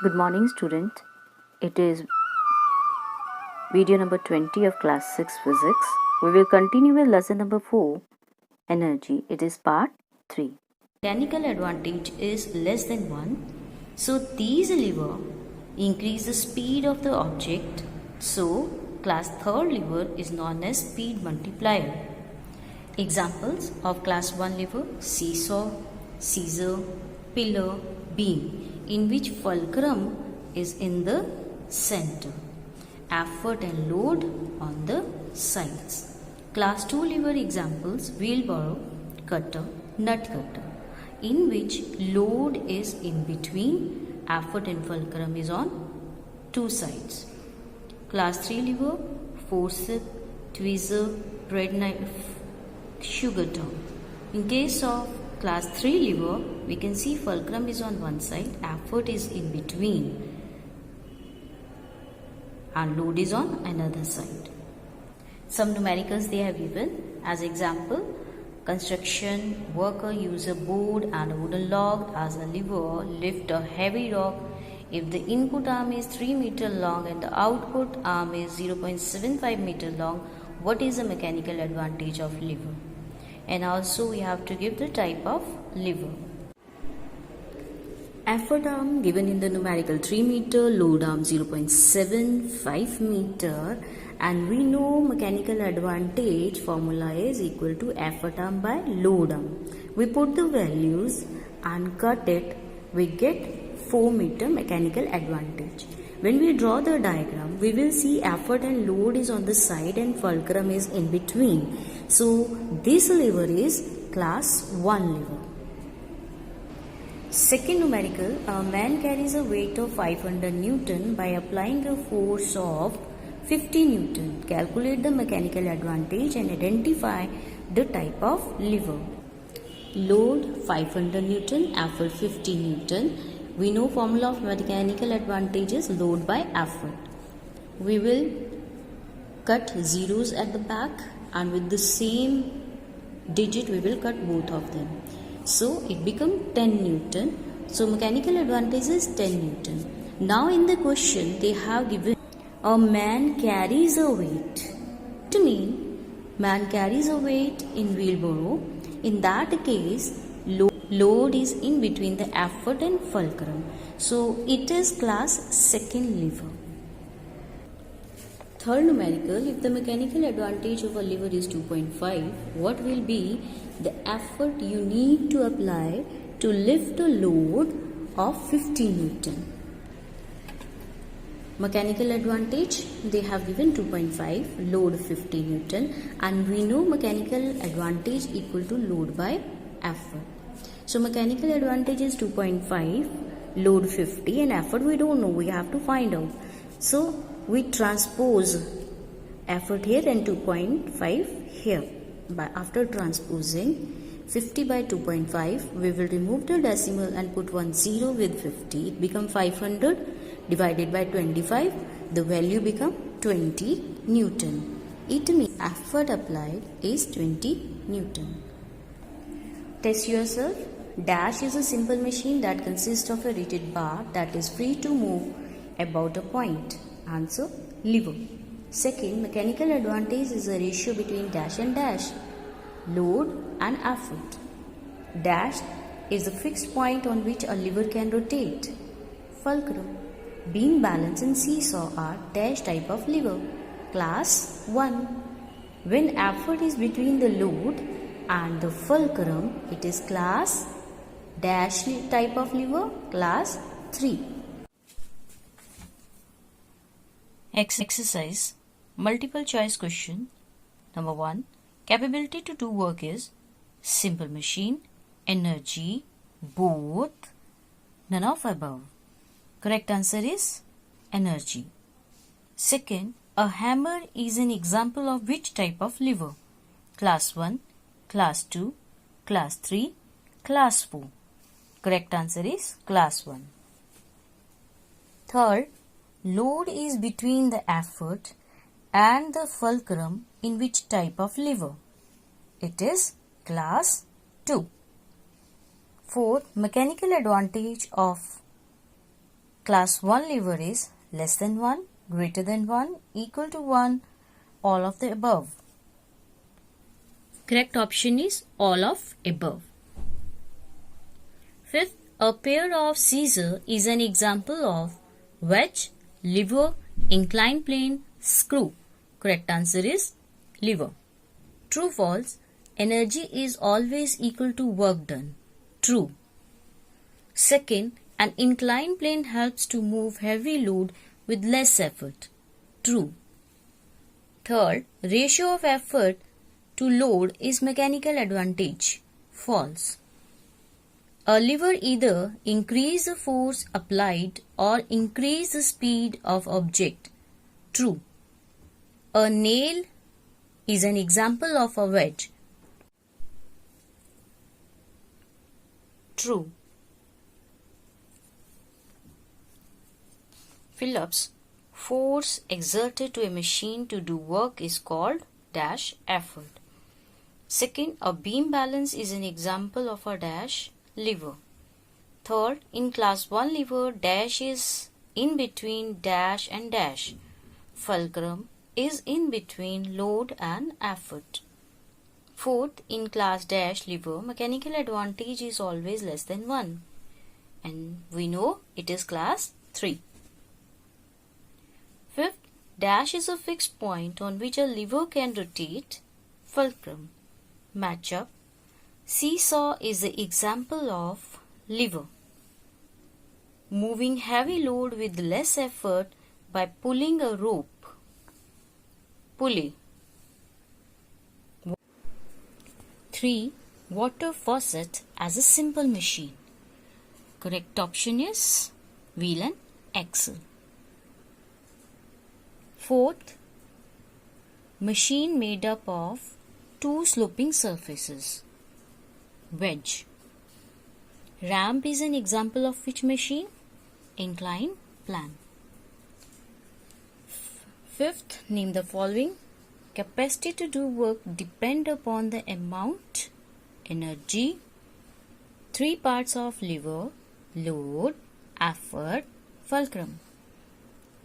Good morning, student. It is video number 20 of class 6 physics. We will continue with lesson number 4, energy. It is part 3. Mechanical advantage is less than 1. So these lever increase the speed of the object. So class 3rd lever is known as speed multiplier. Examples of class 1 lever: seesaw, scissor, pillar, beam, in which fulcrum is in the center. Effort and load on the sides. Class 2 lever examples: wheelbarrow, cutter, nut cutter, in which load is in between, effort and fulcrum is on two sides. Class 3 lever: forceps, tweezer, bread knife, sugar tongue. In case of class 3 lever, we can see fulcrum is on one side, effort is in between, and load is on another side. Some numericals they have given as example: construction worker use a board and a wooden log as a lever, lift a heavy rock. If the input arm is 3 meter long and the output arm is 0.75 meter long, what is the mechanical advantage of lever? And also we have to give the type of lever. Effort arm given in the numerical 3 meter, load arm 0.75 meter, and we know mechanical advantage formula is equal to effort arm by load arm. We put the values and cut it, we get 4 meter mechanical advantage. When we draw the diagram, we will see effort and load is on the side and fulcrum is in between. So this lever is class 1 lever. Second numerical: a man carries a weight of 500 Newton by applying a force of 50 Newton. Calculate the mechanical advantage and identify the type of lever. Load 500 Newton, effort 50 Newton. We know formula of mechanical advantage is load by effort. We will cut zeros at the back, and with the same digit we will cut both of them. So it becomes 10 Newton. So mechanical advantage is 10 Newton. Now in the question they have given a man carries a weight. To mean man carries a weight in wheelbarrow. In that case, load is in between the effort and fulcrum. So it is class 2nd lever. Third numerical: if the mechanical advantage of a lever is 2.5, what will be the effort you need to apply to lift a load of 50 Newton? Mechanical advantage they have given 2.5, load 50 Newton, and we know mechanical advantage equal to load by effort. So mechanical advantage is 2.5, load 50, and effort we don't know, we have to find out. So we transpose effort here and 2.5 here. After transposing 50 by 2.5, we will remove the decimal and put one zero with 50. It becomes 500 divided by 25. The value becomes 20 Newton. It means effort applied is 20 Newton. Test yourself. Dash is a simple machine that consists of a rigid bar that is free to move about a point. Answer: lever. Second, mechanical advantage is a ratio between dash and dash, load and effort. Dash is a fixed point on which a lever can rotate. Fulcrum, beam, balance and seesaw are dash type of lever. Class 1. When effort is between the load and the fulcrum, it is class dash type of lever. Class 3. Exercise multiple choice question. Number 1. Capability to do work is simple machine, energy, both, none of above. Correct answer is energy. Second, a hammer is an example of which type of lever? Class 1, class 2, class 3, class 4. Correct answer is class 1. Third, load is between the effort and the fulcrum in which type of lever? It is class 2. Fourth, mechanical advantage of Class 1 lever is less than 1, greater than 1, equal to 1, all of the above. Correct option is all of above. Fifth, a pair of scissors is an example of wedge, lever, inclined plane, screw. Correct answer is lever. True, false. Energy is always equal to work done. True. Second, an inclined plane helps to move heavy load with less effort. True. Third, ratio of effort to load is mechanical advantage. False. A lever either increase the force applied or increase the speed of object. True. A nail is an example of a wedge. True. Phillips, force exerted to a machine to do work is called dash effort. Second, a beam balance is an example of a dash lever. Third, in class 1 lever, dash is in between dash and dash. Fulcrum is in between load and effort. Fourth, in class dash lever, mechanical advantage is always less than 1. And we know it is class 3. Fifth, dash is a fixed point on which a lever can rotate. Fulcrum. Matchup. Seesaw is the example of lever. Moving heavy load with less effort by pulling a rope. Pulley. 3. Water faucet as a simple machine. Correct option is wheel and axle. Fourth, machine made up of two sloping surfaces. Wedge. Ramp is an example of which machine? Inclined plane. Fifth, name the following. Capacity to do work depend upon the amount, energy, 3 parts of lever, load, effort, fulcrum.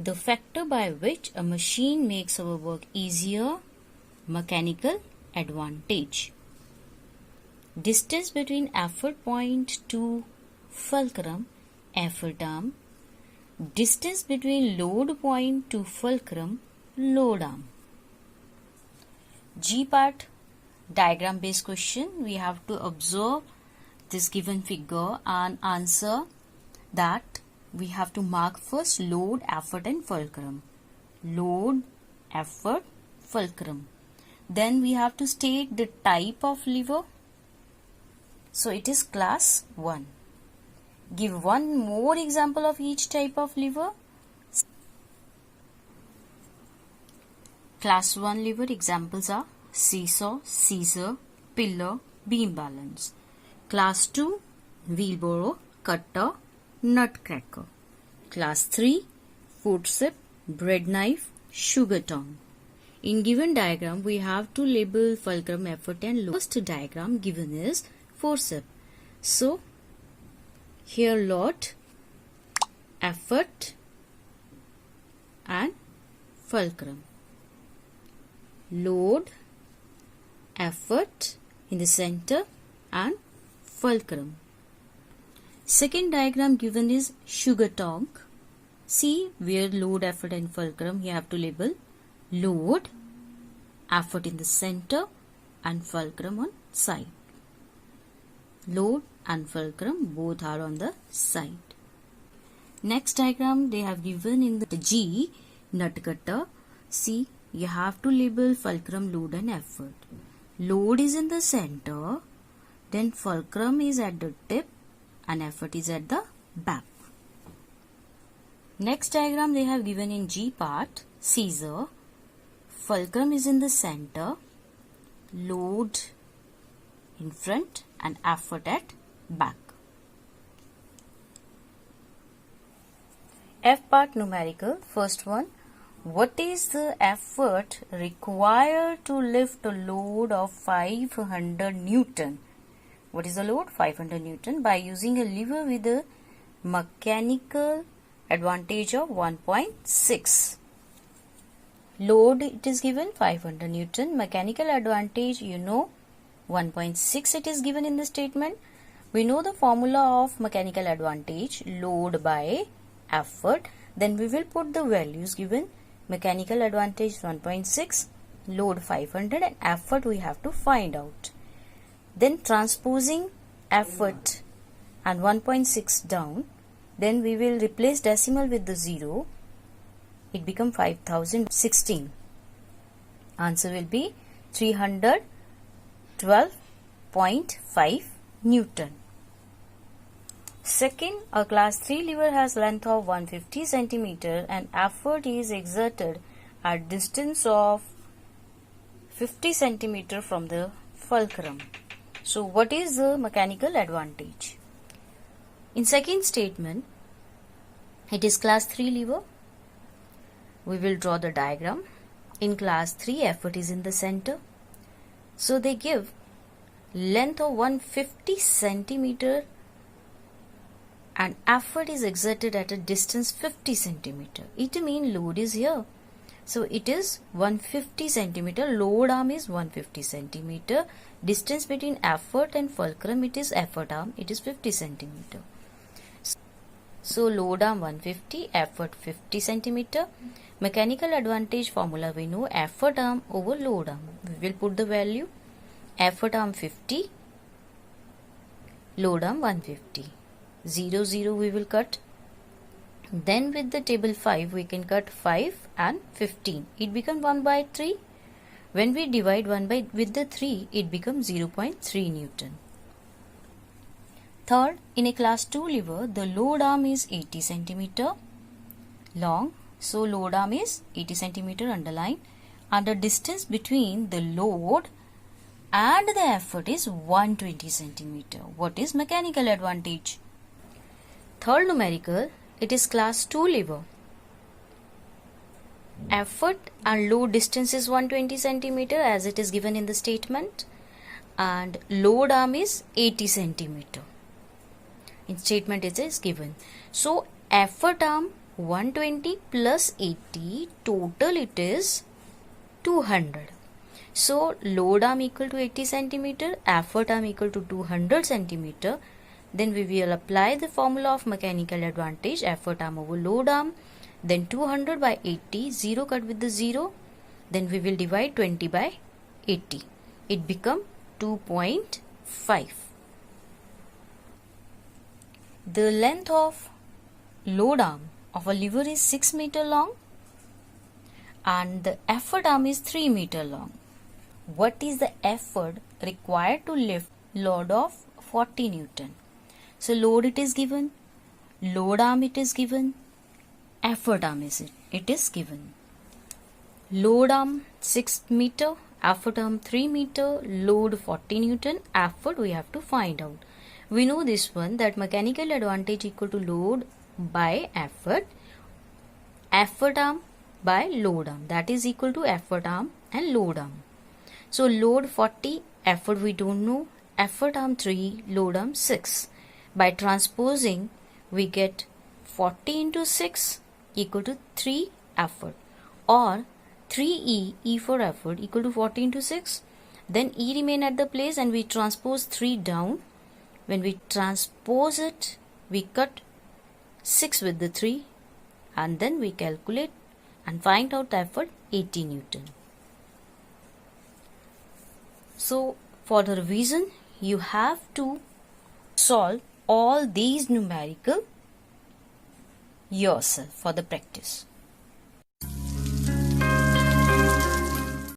The factor by which a machine makes our work easier, mechanical advantage. Distance between effort point to fulcrum, effort arm. Distance between load point to fulcrum, load arm. G part, diagram based question. We have to observe this given figure and answer that. We have to mark first load, effort and fulcrum. Load, effort, fulcrum. Then we have to state the type of lever. So it is class 1. Give one more example of each type of lever. Class 1 lever examples are seesaw, scissor, pillar, beam balance. Class 2, wheelbarrow, cutter, nutcracker. Class 3, forceps, bread knife, sugar tongue. In given diagram, we have to label fulcrum, effort and load. First diagram given is forceps. So, here load, effort and fulcrum. Load, effort in the center and fulcrum. Second diagram given is sugar tongue. See where load, effort and fulcrum, you have to label load, effort in the center and fulcrum on side. Load and fulcrum both are on the side. Next diagram they have given in the G, nut cutter. See, you have to label fulcrum, load and effort. Load is in the center, then fulcrum is at the tip and effort is at the back. Next diagram they have given in G part, scissor. Fulcrum is in the center, load in front and effort at back. F part numerical. First one, what is the effort required to lift a load of 500 Newton? What is the load? 500 Newton by using a lever with a mechanical advantage of 1.6. Load it is given 500 Newton. Mechanical advantage, you know, 1.6 it is given in the statement. We know the formula of mechanical advantage, load by effort. Then we will put the values given. Mechanical advantage 1.6, load 500 and effort we have to find out. Then transposing effort and 1.6 down, then we will replace decimal with the 0. It become 5016. Answer will be 312.5 Newton. Second, a class 3 lever has length of 150 centimeter and effort is exerted at distance of 50 centimeter from the fulcrum. So what is the mechanical advantage? In second statement, it is class 3 lever. We will draw the diagram. In class 3, effort is in the center. So they give length of 150 centimeter and effort is exerted at a distance 50 centimeter. It means load is here. So it is 150 centimeter. Load arm is 150 centimeter. Distance between effort and fulcrum, it is effort arm. It is 50 centimeter. So load arm 150, effort 50 centimeter. Mechanical advantage formula we know, effort arm over load arm. We will put the value. Effort arm 50, load arm 150. 0, 0 we will cut. Then with the table 5 we can cut 5 and 15. It becomes 1 by 3. When we divide 1 by with the 3, it becomes 0.3 Newton. Third, in a class 2 lever, the load arm is 80 centimeter long. So load arm is 80 centimeter underline and the distance between the load and the effort is 120 centimeter. What is mechanical advantage? Third numerical, it is class 2 lever. Effort and load distance is 120 centimeter as it is given in the statement and load arm is 80 centimeter. In statement it is given. So effort arm 120 plus 80, total it is 200. So load arm equal to 80 centimeter, effort arm equal to 200 centimeter. Then we will apply the formula of mechanical advantage, effort arm over load arm. Then 200 by 80, 0 cut with the 0. Then we will divide 20 by 80. It become 2.5. The length of load arm of a lever is 6 meter long and the effort arm is 3 meter long. What is the effort required to lift load of 40 Newton? So load it is given, load arm it is given, effort arm is it is given. Load arm 6 meter, effort arm 3 meter, load 40 Newton, effort we have to find out. We know this one, that mechanical advantage equal to load by effort, effort arm by load arm, that is equal to effort arm and load arm. So load 40, effort we don't know, effort arm 3, load arm 6. By transposing we get 40 into 6 equal to 3 effort, or 3E, E for effort, equal to 40 into 6. Then E remain at the place and we transpose 3 down. When we transpose it, we cut 6 with the 3 and then we calculate and find out the effort 80 Newton. So for the revision, you have to solve all these numerical yourself for the practice.